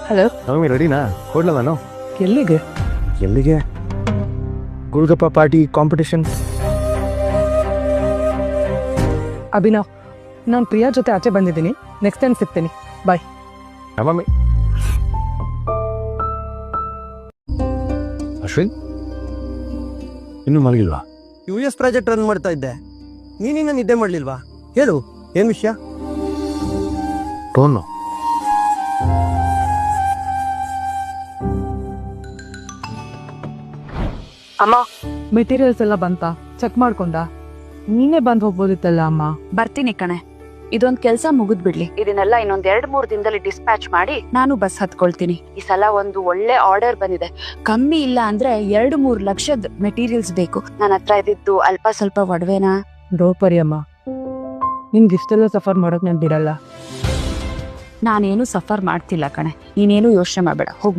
Hello, Navami ರೆಡಿನಾ? ಕೊಡ್ಲ ನಾನು? ಎಲ್ಲಿಗೆ? ಎಲ್ಲಿಗೆ? ಗುಳ್ಗಪ್ಪ ಪಾರ್ಟಿ ಕಾಂಪಿಟೇಷನ್. ಅಭಿನವ್, ನಾನು ಪ್ರಿಯಾ ಜೊತೆ ಆಚೆ ಬಂದಿದ್ದೀನಿ. ನೆಕ್ಸ್ಟ್ ಟೈಮ್ ಸಿಗ್ತೀನಿ. ಬಾಯ್. ನವಮಿ. ಅಶ್ವಿನ್ ಇನ್ನೂ ಮಲಗಿಲ್ವಾ? US ಪ್ರಾಜೆಕ್ಟ್ ರನ್ ಮಾಡ್ತಾ ಇದ್ದೆ. ನೀನಿನ್ನ ನಿದ್ದೆ ಮಾಡ್ಲಿಲ್ವಾ? ಹೇಳು, ಏನ್ ವಿಷಯ? ಟೋನು ಅಮ್ಮ, ಮೆಟೀರಿಯಲ್ಸ್ ಎಲ್ಲ ಬಂತಾ? ಚೆಕ್ ಮಾಡ್ಕೊಂಡ? ನೀನೇ ಬಂದು ಹೋಗ್ಬೋದಿತ್ತಲ್ಲ ಅಮ್ಮ. ಬರ್ತೀನಿ ಕಣೆ, ಇದೊಂದ್ ಕೆಲ್ಸ ಮುಗಿದ್ ಬಿಡ್ಲಿ. ಇದನ್ನೆಲ್ಲ ಇನ್ನೊಂದ್ 2-3 ದಿನದಲ್ಲಿ ಡಿಸ್ಪ್ಯಾಚ್ ಮಾಡಿ ನಾನು ಬಸ್ ಹತ್ಕೊಳ್ತೀನಿ. ಈ ಸಲ ಒಂದು ಒಳ್ಳೆ ಆರ್ಡರ್ ಬಂದಿದೆ. ಕಮ್ಮಿ ಇಲ್ಲ ಅಂದ್ರೆ 2-3 ಲಕ್ಷದ ಮೆಟೀರಿಯಲ್ಸ್ ಬೇಕು. ನನ್ನ ಹತ್ರ ಇದ್ದಿದ್ದು ಅಲ್ಪ ಸ್ವಲ್ಪ ಒಡವೆನಾ. ದ್ರೌಪದಿ ಅಮ್ಮ, ನಿಮ್ಗೆ ಇಷ್ಟೆಲ್ಲ ಸಫರ್ ಮಾಡೋಕ್ ನಾನು ಬಿಡಲ್ಲ. ನಾನೇನು ಸಫರ್ ಮಾಡ್ತಿಲ್ಲ ಕಣೆ, ನೀನೇನು ಯೋಚನೆ ಮಾಡ್ಬೇಡ. ಹೋಗ್